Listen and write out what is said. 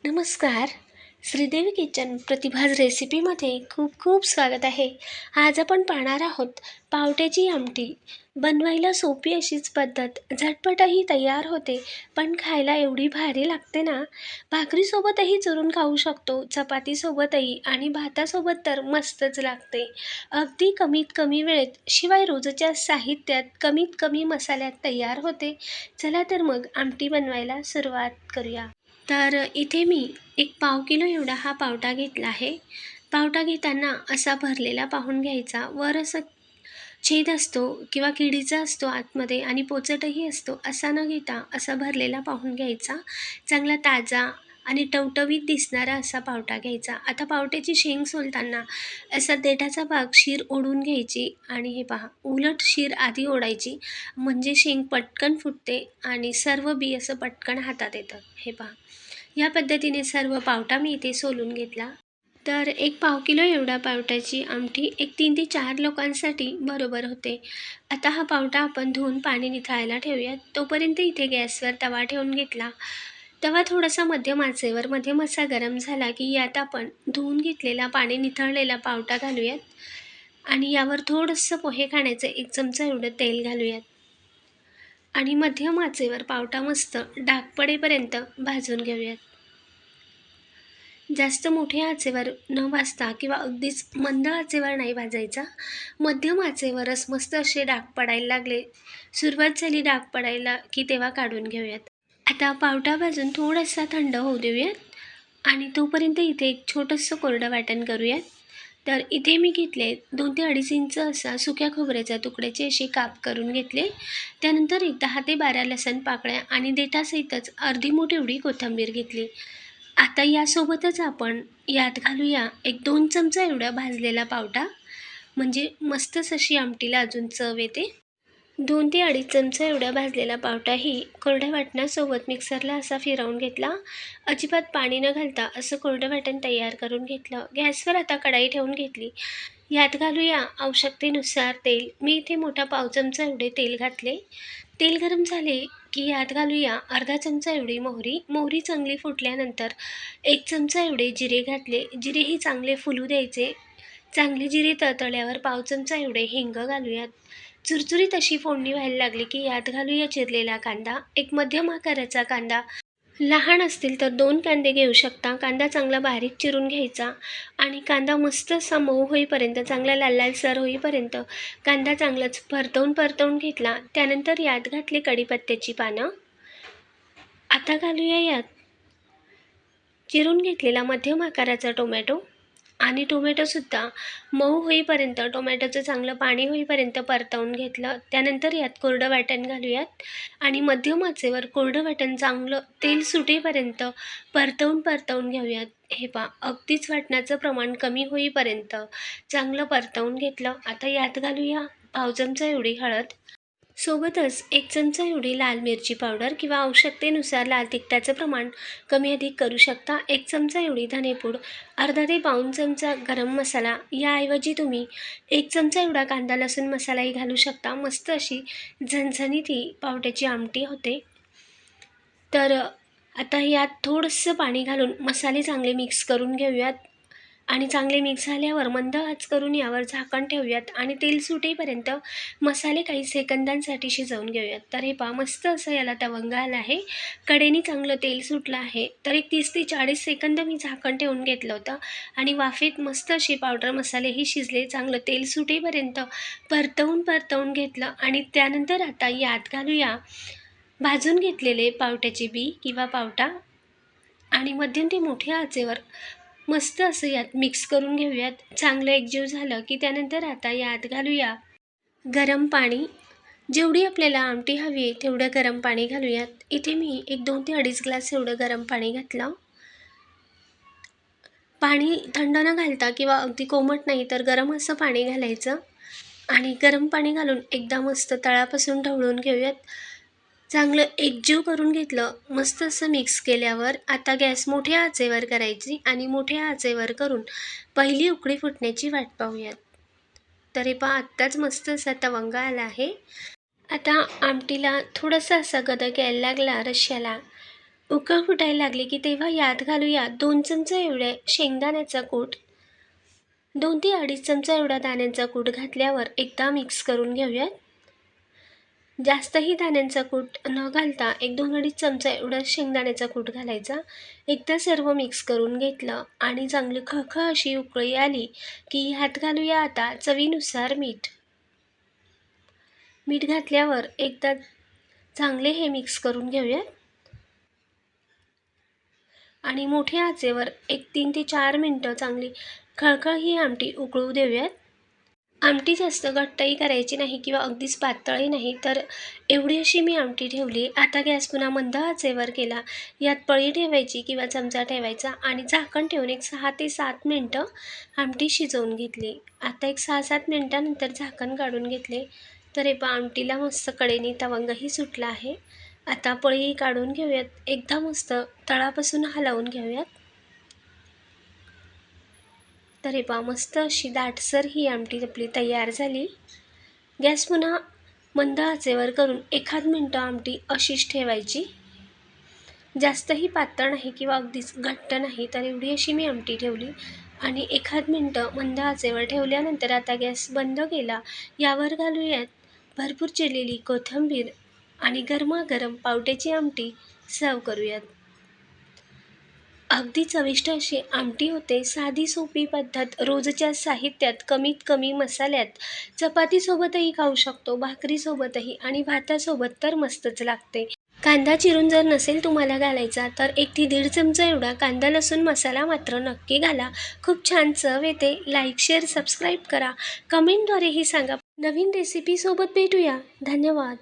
नमस्कार. श्रीदेवी किचन प्रतिभाज रेसिपीमध्ये खूप खूप स्वागत आहे. आज आपण पाहणार आहोत पावट्याची आमटी. बनवायला सोपी अशीच पद्धत, झटपटही तयार होते, पण खायला एवढी भारी लागते ना. भाकरीसोबतही चुरून खाऊ शकतो, चपातीसोबतही आणि भातासोबत तर मस्तच लागते. अगदी कमीत कमी वेळेत, शिवाय रोजच्या साहित्यात कमीत कमी मसाल्यात तयार होते. चला तर मग आमटी बनवायला सुरुवात करूया. तर इथे मी एक पाव किलो एवढा हा पावटा घेतला आहे. पावटा घेताना असा भरलेला पाहून घ्यायचा. वर असं छेद असतो किंवा किडीचा असतो आतमध्ये आणि पोचटही असतो, असा न घेता असा भरलेला पाहून घ्यायचा. चांगला ताजा आणि टवटवीत दिसणारा असा पावटा घ्यायचा. आता पावट्याची शेंग सोलताना असा देठाचा भाग शीर ओढून घ्यायची आणि हे पहा, उलट शीर आधी ओढायची, म्हणजे शेंग पटकन फुटते आणि सर्व बी असं पटकन हातात येतं. हे पहा, या पद्धतीने सर्व पावटा मी इथे सोलून घेतला. तर एक पाव किलो एवढा पावट्याची आमटी एक 3 ते 4 लोकांसाठी बरोबर होते. आता हा पावटा आपण धुवून पाणी निथळायला ठेवूयात. तोपर्यंत इथे गॅसवर तवा ठेवून घेतला. तवा थोडासा मध्यम आचेवर मध्यम असा गरम झाला की यात आपण धुवून घेतलेला पाणी निथळलेला पावटा घालूयात आणि यावर थोडंसं पोहे खाण्याचं 1 चमचा एवढं तेल घालूयात आणि मध्यम आचेवर पावटा मस्त डाग पडेपर्यंत भाजून घेऊयात. जास्त मोठ्या आचेवर न भाजता किंवा अगदीच मंद आचेवर नाही भाजायचा, मध्यम आचेवरच मस्त असे डाग पडायला लागले, सुरुवात झाली डाग पडायला की तेव्हा काढून घेऊयात. आता पावटा भाजून थोडासा थंड होऊ देऊयात आणि तोपर्यंत इथे एक छोटंसं कोरडं वाटण करूयात. तर इथे मी घेतले 2 ते 2.5 इंच असा सुक्या खोबऱ्याच्या तुकड्याचे असे काप करून घेतले. त्यानंतर एक 10 ते 12 लसूण पाकळ्या आणि देठासहितच अर्धी मूठ एवढी कोथिंबीर घेतली. आता यासोबतच आपण यात घालूया एक 2 चमचा एवढा भाजलेला पावटा, म्हणजे मस्तच अशी आमटीला अजून चव येते. 2 ते 2.5 चमचा एवढा भाजलेला पावटाही कोरड्या वाटणासोबत मिक्सरला असा फिरवून घेतला. अजिबात पाणी न घालता असं कोरडं वाटण तयार करून घेतलं. गॅसवर आता कढाई ठेवून घेतली. यात घालूया आवश्यकतेनुसार तेल. मी इथे मोठा पाव चमचा एवढे तेल घातले. तेल गरम झाले की यात घालूया अर्धा चमचा एवढी मोहरी. मोहरी चांगली फुटल्यानंतर 1 चमचा एवढे जिरे घातले. जिरेही चांगले फुलू द्यायचे. चांगले जिरे तळतळल्यावर पाव चमचा एवढे हिंग घालूयात. चुरचुरीत अशी फोडणी व्हायला लागली की यात घालूया चिरलेला कांदा. एक मध्यम आकाराचा कांदा, लहान असतील तर 2 कांदे घेऊ शकता. कांदा चांगला बारीक चिरून घ्यायचा आणि कांदा मस्त असा मऊ होईपर्यंत, चांगला लाल लालसर होईपर्यंत कांदा चांगलाच परतवून घेतला. त्यानंतर यात घातले कढीपत्त्याची पानं. आता घालूया यात चिरून घेतलेला मध्यम आकाराचा टोमॅटो आणि टोमॅटोसुद्धा मऊ होईपर्यंत, टोमॅटोचं चांगलं पाणी होईपर्यंत परतवून घेतलं. त्यानंतर यात कोरडं वाटण घालूयात आणि मध्यम आचेवर कोरडं वाटण चांगलं तेल सुटेपर्यंत परतवून घेऊयात. हे पहा, अगदीच वाटणाचं प्रमाण कमी होईपर्यंत चांगलं परतवून घेतलं. आता यात घालूया पाव चमचा एवढी हळद, सोबतच 1 चमचा एवढी लाल मिरची पावडर किंवा आवश्यकतेनुसार लाल तिखटाचं प्रमाण कमी अधिक करू शकता. 1 चमचा एवढी धनेपूड, अर्धा ते पाऊण चमचा गरम मसाला. याऐवजी तुम्ही 1 चमचा एवढा कांदा लसूण मसालाही घालू शकता. मस्त अशी झणझणीत ही पावट्याची आमटी होते. तर आता यात थोडंसं पाणी घालून मसाले चांगले मिक्स करून घेऊयात आणि चांगले मिक्स झाल्यावर मंद आच करून यावर झाकण ठेवूयात आणि तेल सुटेपर्यंत मसाले काही सेकंदांसाठी शिजवून घेऊयात. तर हे पहा, मस्त असं याला तवंग आला आहे. कडेने चांगलं तेल सुटलं आहे. तर एक 30 ते 40 सेकंद मी झाकण ठेवून घेतलं होतं आणि वाफेत मस्त असे पावडर मसालेही शिजले. चांगलं तेल सुटेपर्यंत परतवून घेतलं आणि त्यानंतर आता यात घालूया भाजून घेतलेले पावट्याचे बी किंवा पावटा आणि मध्यम ते मोठ्या आचेवर मस्त असं यात मिक्स करून घेऊयात. चांगलं एकजीव झालं की त्यानंतर आता यात घालूया गरम पाणी. जेवढी आपल्याला आमटी हवी आहे तेवढं गरम पाणी घालूयात. इथे मी एक 2 ते 2.5 ग्लास एवढं गरम पाणी घातलं. पाणी थंड न घालता किंवा अगदी कोमट नाही, तर गरम असं पाणी घालायचं आणि गरम पाणी घालून एकदा मस्त तळापासून ढवळून घेऊयात. चांगलं एकजीव करून घेतलं. मस्त असं मिक्स केल्यावर आता गॅस मोठ्या आचेवर करायची आणि मोठ्या आचेवर करून पहिली उकळी फुटण्याची वाट पाहूयात. तर हे पहा, आत्ताच मस्त असा तवंग आला आहे. आता आमटीला थोडासा असा गदक यायला लागला रश्श्याला उकळ फुटायला लागली की तेव्हा यात घालूया 2 चमचे एवढे शेंगदाण्याचा कूट. 2 ते 2.5 चमचा एवढा दाण्यांचा कूट घातल्यावर एकदा मिक्स करून घेऊयात. जास्तही दाण्यांचा कूट न घालता 1-2-2.5 चमचा एवढा शेंगदाण्याचा कूट घालायचा. एकदा सर्व मिक्स करून घेतलं आणि चांगली खळखळ अशी उकळी आली की ह्यात घालूया आता चवीनुसार मीठ. मीठ घातल्यावर एकदा चांगले हे मिक्स करून घेऊयात आणि मोठ्या आचेवर 3 ते 4 मिनटं चांगली खळखळ ही आमटी उकळू देऊयात. आमटी जास्त घट्टही करायची नाही किंवा अगदीच पातळही नाही, तर एवढी अशी मी आमटी ठेवली. आता गॅस पुन्हा मंद आचेवर केला. यात पळी ठेवायची किंवा चमचा ठेवायचा आणि झाकण ठेवून एक 6 ते 7 मिनटं आमटी शिजवून घेतली. आता एक 6-7 मिनटानंतर झाकण काढून घेतले, तर हे पहा आमटीला मस्त कडेने तवंगही सुटला आहे. आता पळी काढून घेऊयात. एकदा मस्त तळापासून हलवून घेऊयात. तर हे पहा मस्त अशी दाटसर ही आमटी आपली तयार झाली. गॅस पुन्हा मंद आचेवर करून 1 मिनटं आमटी अशीच ठेवायची. जास्तही पातळ नाही किंवा अगदीच घट्ट नाही, तर एवढी अशी मी आमटी ठेवली आणि 1 मिनटं मंद आचेवर ठेवल्यानंतर आता गॅस बंद केला. यावर घालूयात भरपूर चिरलेली कोथिंबीर आणि गरमागरम पावट्याची आमटी सर्व करूयात. अगदी चविष्ट अशी आमटी होते. साधी सोपी पद्धत, रोजच्या साहित्यात, कमीत कमी मसाल्यात. चपातीसोबतही खाऊ शकतो, भाकरीसोबतही आणि भातासोबत तर मस्तच लागते. कांदा चिरून जर नसेल तुम्हाला घालायचा तर 1 ते 1.5 चमचा एवढा कांदा लसूण मसाला मात्र नक्की घाला. खूप छान चव येते. लाईक, शेअर, सबस्क्राईब करा. कमेंटद्वारेही सांगा. नवीन रेसिपीसोबत भेटूया. धन्यवाद.